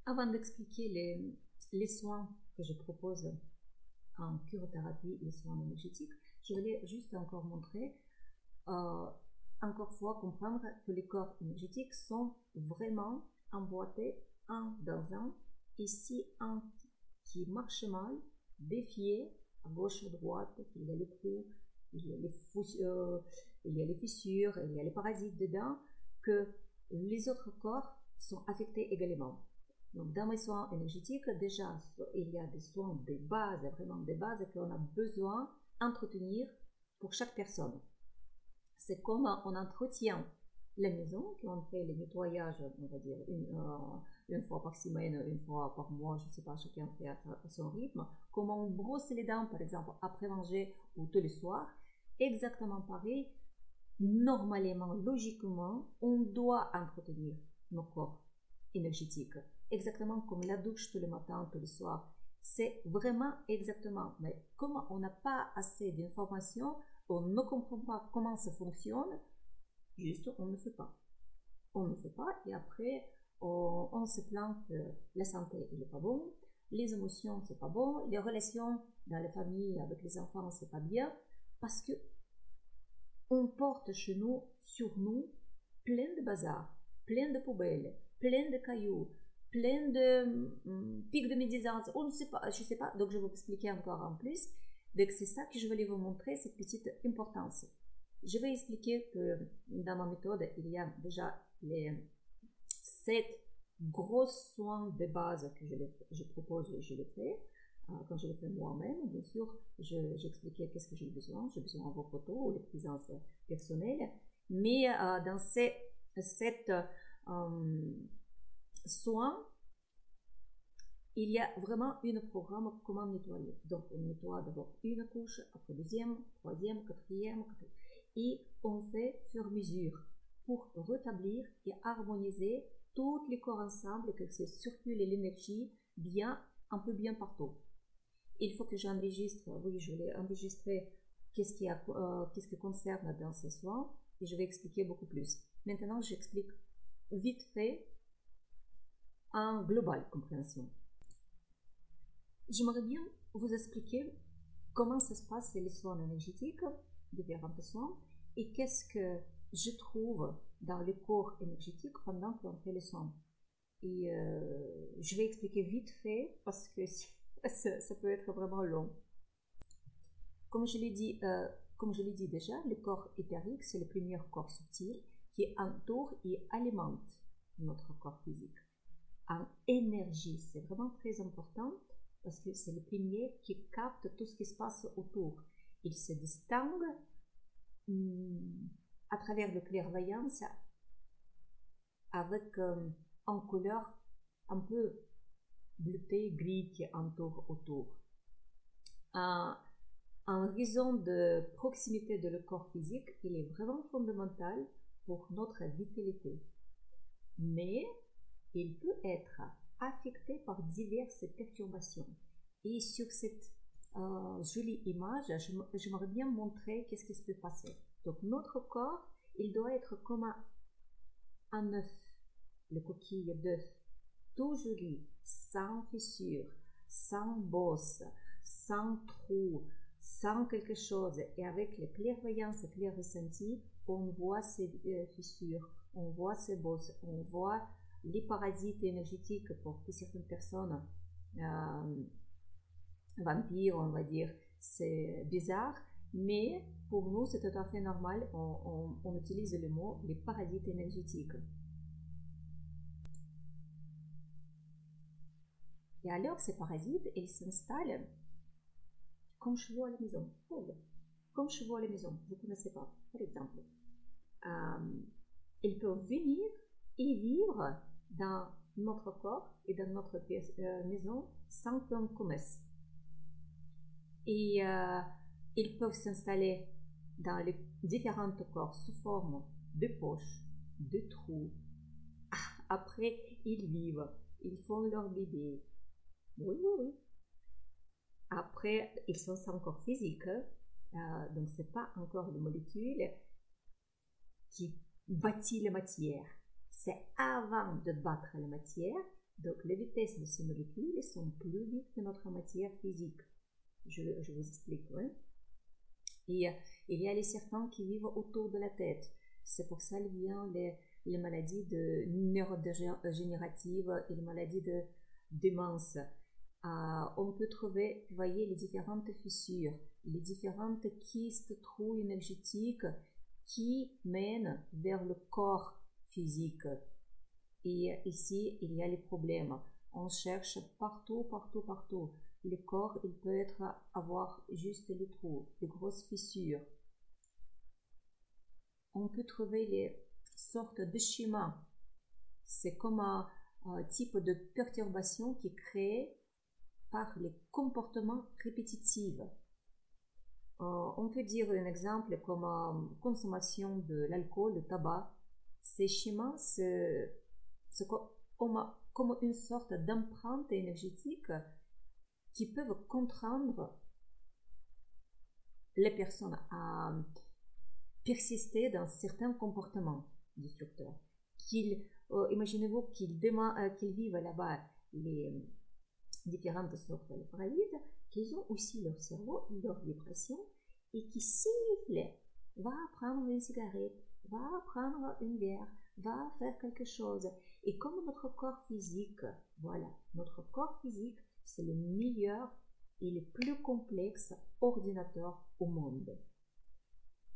Avant d'expliquer les soins que je propose en curothérapie et soins énergétiques, je voulais juste encore montrer, encore fois comprendre que les corps énergétiques sont vraiment emboîtés un dans un. Ici, un qui marche mal, défié, à gauche, à droite, il y a les trous, il y a les fissures, il y a les parasites dedans, que les autres corps sont affectés également. Donc, dans mes soins énergétiques, déjà, il y a des soins de base, vraiment des bases qu'on a besoin d'entretenir pour chaque personne. C'est comme on entretient la maison, qu'on fait le nettoyage, on va dire, une fois par semaine, une fois par mois, je ne sais pas, chacun fait à son rythme. Comment on brosse les dents, par exemple, après manger ou tous les soirs. Exactement pareil. Normalement, logiquement, on doit entretenir nos corps énergétiques. Exactement comme la douche tous les matins, tous les soirs. C'est vraiment exactement. Mais comme on n'a pas assez d'informations, on ne comprend pas comment ça fonctionne, juste on ne fait pas. On ne fait pas et après on se plaint que la santé n'est pas bon, les émotions c'est pas bon, les relations dans la famille avec les enfants c'est pas bien, parce que on porte sur nous plein de bazar, plein de poubelles, plein de cailloux, plein de pics de médisance, on ne sait pas, je ne sais pas, donc je vais vous expliquer encore en plus. Donc c'est ça que je voulais vous montrer, cette petite importance. Je vais expliquer que dans ma méthode, il y a déjà les 7 gros soins de base que je propose et je le fais. Quand je le fais moi-même, bien sûr, j'expliquais qu'est-ce que j'ai besoin de vos photos ou les présences personnelles. Mais dans ces 7 soins, il y a vraiment un programme comment nettoyer. Donc, on nettoie d'abord une couche, après deuxième, troisième, quatrième, et on fait sur mesure pour rétablir et harmoniser tous les corps ensemble, que ça circule l'énergie bien, un peu bien partout. Il faut que j'enregistre, oui, je vais enregistrer qu'est-ce qui concerne dans ces soins, et je vais expliquer beaucoup plus. Maintenant, j'explique vite fait en global compréhension. J'aimerais bien vous expliquer comment ça se passe les soins énergétiques, différents soins, et qu'est-ce que je trouve dans le corps énergétique pendant qu'on fait les soins. Et je vais expliquer vite fait parce que ça peut être vraiment long. Comme je l'ai dit déjà, le corps éthérique, c'est le premier corps subtil qui entoure et alimente notre corps physique. En énergie, c'est vraiment très important parce que c'est le premier qui capte tout ce qui se passe autour. Il se distingue à travers le clairvoyance avec une couleur un peu bleutée, gris qui entoure autour. En raison de proximité de le corps physique, il est vraiment fondamental pour notre vitalité. Mais il peut être affecté par diverses perturbations. Et sur cette jolie image, j'aimerais bien montrer qu'est-ce qui se peut passer. Donc notre corps, il doit être comme un œuf, le coquille d'œuf, tout joli, sans fissure, sans bosse, sans trou, sans quelque chose. Et avec les clairvoyances et clair ressenti, on voit ces fissures, on voit ces bosses, on voit les parasites énergétiques pour certaines personnes, vampires, on va dire, c'est bizarre, mais pour nous, c'est tout à fait normal. On utilise le mot les parasites énergétiques. Et alors, ces parasites, ils s'installent comme chevaux à la maison. Comme chevaux à la maison, vous ne connaissez pas, par exemple. Ils peuvent venir et vivre dans notre corps et dans notre maison sans qu'on connaisse. Et ils peuvent s'installer dans les différents corps sous forme de poches, de trous. Après, ils vivent, ils font leur bébé. Oui. Après, ils sont sans corps physique, donc c'est pas encore les molécules qui bâtit la matière. C'est avant de battre la matière Donc, les vitesses de ces molécules sont plus vite que notre matière physique. Je vous explique. Ouais. Et il y a les serpents qui vivent autour de la tête. C'est pour ça qu'il vient les maladies neurodégénératives et les maladies de démence. On peut trouver, vous voyez, les différentes fissures, les différentes kystes, trous énergétiques qui mènent vers le corps physique. Et ici, il y a les problèmes. On cherche partout, partout, partout. Le corps, il peut avoir juste les trous, des grosses fissures. On peut trouver les sortes de schémas. C'est comme un type de perturbation qui est créé par les comportements répétitifs. On peut dire un exemple comme consommation de l'alcool, le tabac. Ces schémas, c'est comme une sorte d'empreinte énergétique qui peuvent contraindre les personnes à persister dans certains comportements destructeurs. Imaginez-vous qu'ils vivent là-bas les différentes sortes de parasites, qu'ils ont aussi leur cerveau, leur vibration, et qui sifflent, va prendre une cigarette, va prendre une bière, va faire quelque chose. Et comme notre corps physique, voilà, notre corps physique, c'est le meilleur et le plus complexe ordinateur au monde.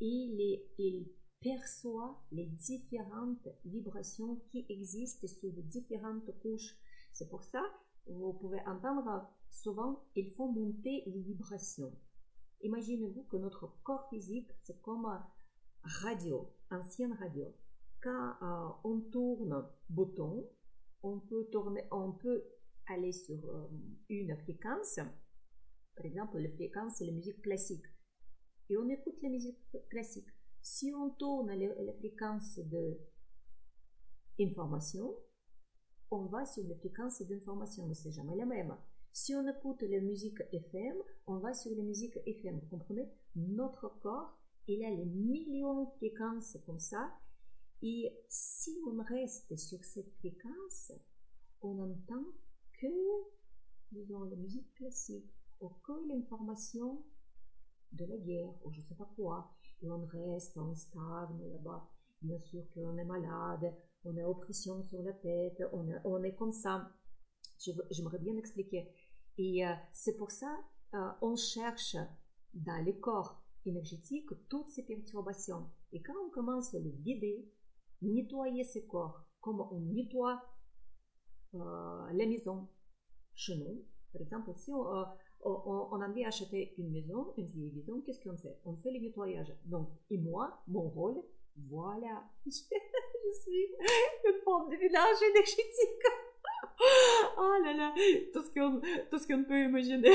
Il perçoit les différentes vibrations qui existent sur les différentes couches. C'est pour ça, vous pouvez entendre souvent, il faut monter les vibrations. Imaginez-vous que notre corps physique, c'est comme radio, ancienne radio. Quand on tourne bouton, on peut aller sur une fréquence. Par exemple, la fréquence, c'est la musique classique. Et on écoute la musique classique. Si on tourne la fréquence d'information, on va sur la fréquence d'information, mais c'est jamais la même. Si on écoute la musique FM, on va sur la musique FM. Vous comprenez? Notre corps, il a les millions de fréquences comme ça. Et si on reste sur cette fréquence, on n'entend que, disons, la musique classique, ou que l'information de la guerre, ou je ne sais pas quoi. Et on reste, on stagne là-bas. Bien sûr qu'on est malade, on a oppression sur la tête, on est comme ça. J'aimerais bien expliquer. Et c'est pour ça on cherche dans le corps énergétique toutes ces perturbations. Et quand on commence à le vider, nettoyer ce corps, comme on nettoie la maison chez nous. Par exemple, si on a envie d'acheter une maison, une vieille maison, qu'est-ce qu'on fait? On fait le nettoyage. Donc, et moi, mon rôle, voilà, je suis une forme de ménage énergétique. Oh là là, tout ce qu'on peut imaginer.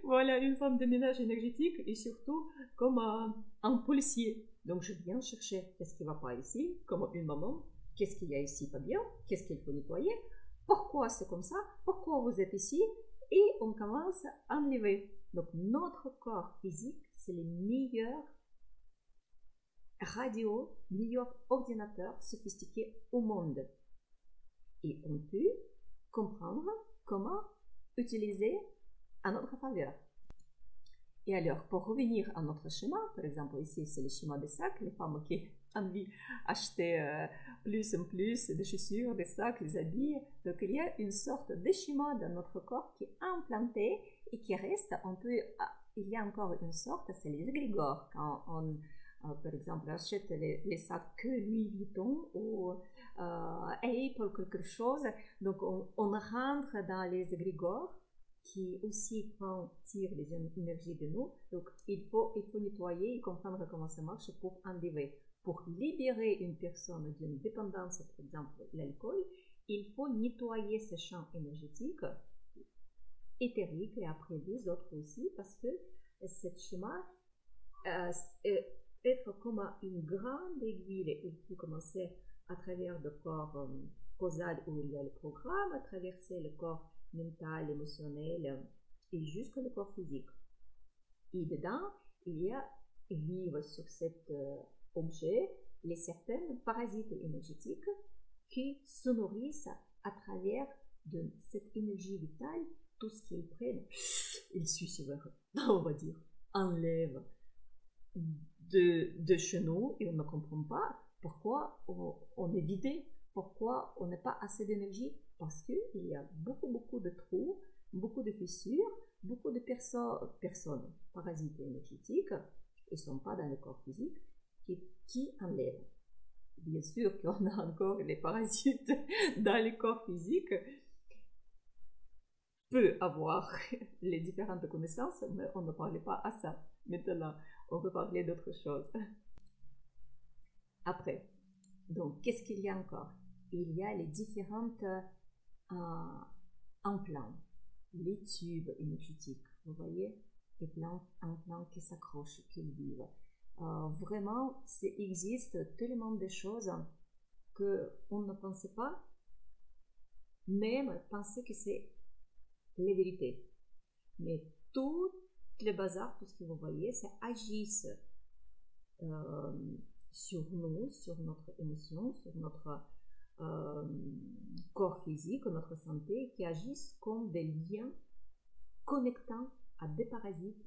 Voilà, une forme de ménage énergétique et surtout comme un policier. Donc je viens chercher qu'est-ce qui ne va pas ici, comme une maman, qu'est-ce qu'il y a ici pas bien, qu'est-ce qu'il faut nettoyer, pourquoi c'est comme ça, pourquoi vous êtes ici, et on commence à enlever. Donc notre corps physique, c'est le meilleur radio, meilleur ordinateur sophistiqué au monde. Et on peut comprendre comment utiliser à notre faveur. Et alors, pour revenir à notre schéma, par exemple, ici, c'est le schéma des sacs, les femmes qui ont envie d'acheter plus en plus de chaussures, des sacs, des habits. Donc, il y a une sorte de schéma dans notre corps qui est implanté et qui reste. Il y a encore une sorte, c'est les égrégores. Quand on, par exemple, achète les sacs que Louis Vuitton ou Apple, quelque chose, donc on rentre dans les égrégores qui aussi tirent les énergies de nous. Donc, il faut nettoyer et comprendre comment ça marche pour enlever. Pour libérer une personne d'une dépendance, par exemple l'alcool, il faut nettoyer ce champ énergétique, éthérique et après les autres aussi, parce que ce schéma être comme une grande aiguille. Il peut commencer à travers le corps causal où il y a le programme, à traverser le corps mental, émotionnel et jusqu'au corps physique. Et dedans, il y a vivre sur cet objet les certains parasites énergétiques qui se nourrissent à travers de cette énergie vitale, tout ce qu'ils prennent, ils susurrent, on va dire, enlèvent de chez nous et on ne comprend pas pourquoi on est vidé, pourquoi on n'a pas assez d'énergie, parce qu'il y a beaucoup de trous, beaucoup de fissures, beaucoup de personnes parasites énergétiques, ils ne sont pas dans le corps physique, qui enlèvent. Bien sûr qu'on a encore les parasites dans le corps physique, peut avoir les différentes connaissances, mais on ne parlait pas à ça. Maintenant, on peut parler d'autre chose. Après, donc, qu'est-ce qu'il y a encore? Il y a les différentes implants, les tubes énergétiques, vous voyez, les implants qui s'accrochent, qui vivent. Vraiment, il existe tellement de choses qu'on ne pensait pas, même penser que c'est les vérités. Mais tout le bazar, tout ce que vous voyez, ça agisse sur nous, sur notre émotion, sur notre corps physique, notre santé, qui agissent comme des liens connectant à des parasites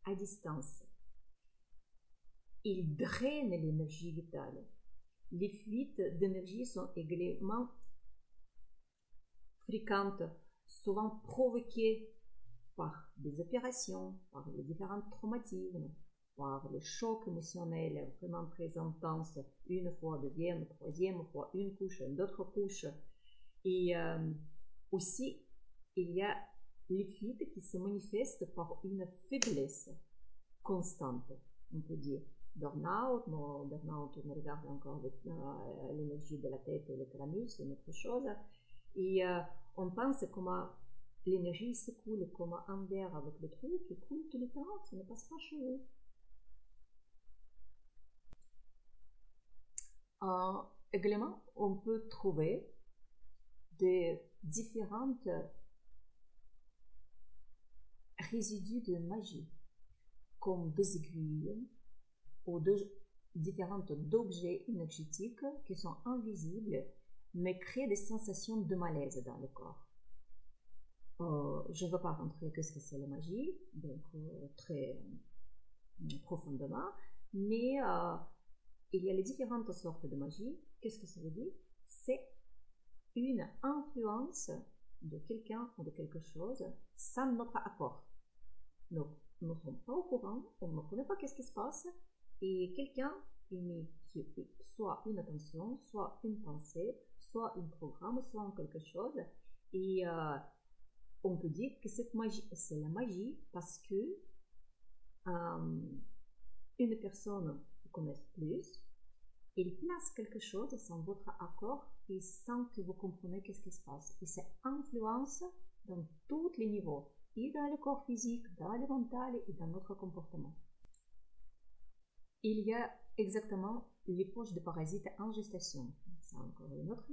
à distance. Ils drainent l'énergie vitale. Les fuites d'énergie sont également fréquentes, souvent provoquées par des opérations, par les différents traumatismes, par les chocs émotionnels vraiment très intenses, une fois, deuxième, troisième fois, une couche, d'autres couches. Et aussi, il y a les fuites qui se manifestent par une faiblesse constante, on peut dire. Burnout, on regarde encore l'énergie de la tête et le thalamus, c'est une autre chose. Et on pense comment l'énergie s'écoule comme un verre avec le trou qui coule tout le temps, ça ne passe pas chez vous. Également, on peut trouver des différentes résidus de magie, comme des aiguilles ou différents objets énergétiques qui sont invisibles mais créent des sensations de malaise dans le corps. Je ne veux pas rentrer qu'est-ce que c'est la magie, donc très profondément, mais il y a les différentes sortes de magie. Qu'est-ce que ça veut dire? C'est une influence de quelqu'un ou de quelque chose sans notre accord. Donc, nous ne sommes pas au courant, on ne connaît pas qu'est-ce qui se passe, et quelqu'un émet soit une attention, soit une pensée, soit un programme, soit quelque chose, et on peut dire que cette magie, c'est la magie parce que une personne qui connaît plus, elle place quelque chose sans votre accord et sans que vous compreniez qu'est-ce qui se passe. Et ça influence dans tous les niveaux, et dans le corps physique, dans le mental et dans notre comportement. Il y a exactement les poches de parasites en gestation. C'est encore une autre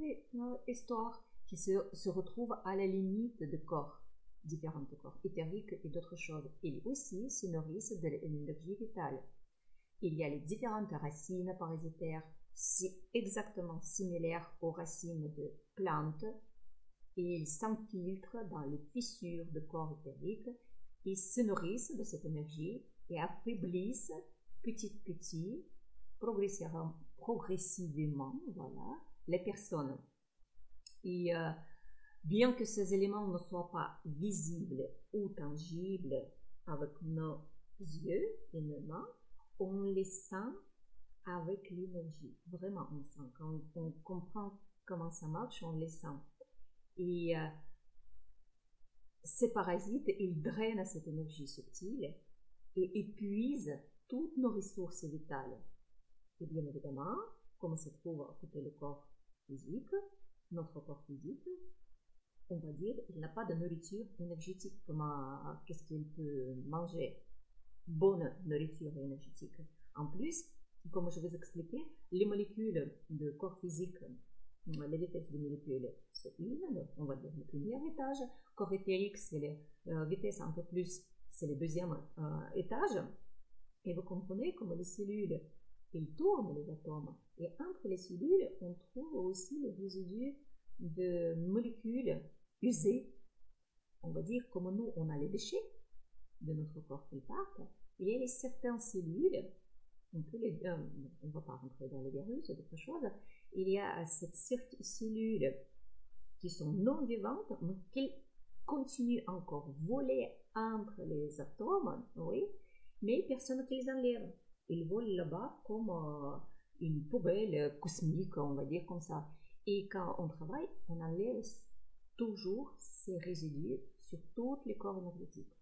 histoire qui se retrouve à la limite de corps, différents corps éthériques et d'autres choses. Ils aussi se nourrissent de l'énergie vitale. Il y a les différentes racines parasitaires, exactement similaires aux racines de plantes, et ils s'infiltrent dans les fissures de corps éthériques, ils se nourrissent de cette énergie et affaiblissent petit à petit, progressivement, voilà, les personnes. Et bien que ces éléments ne soient pas visibles ou tangibles avec nos yeux et nos mains, on les sent avec l'énergie. Vraiment, on sent. Quand on comprend comment ça marche, on les sent. Et ces parasites, ils drainent cette énergie subtile et épuisent toutes nos ressources vitales. Et bien évidemment, comme se trouve à côté du corps physique, notre corps physique, on va dire, il n'a pas de nourriture énergétique. Qu'est-ce qu'il peut manger? Bonne nourriture énergétique. En plus, comme je vous expliquais, les molécules de corps physique, les vitesses des molécules, c'est une, on va dire le premier étage. Corps éthérique, c'est la vitesse un peu plus, c'est le deuxième étage. Et vous comprenez comme les cellules ils tournent les atomes. Et entre les cellules, on trouve aussi les résidus de molécules usées. On va dire, comme nous, on a les déchets de notre corps qui partent. Il y a certaines cellules, on ne va pas rentrer dans les virus ou d'autres choses, il y a cette cellules qui sont non vivantes, mais qui continuent encore voler entre les atomes, oui, mais personne ne les enlève. Ils volent là-bas comme une poubelle cosmique, on va dire comme ça. Et quand on travaille, on enlève toujours ces résidus sur tous les corps énergétiques.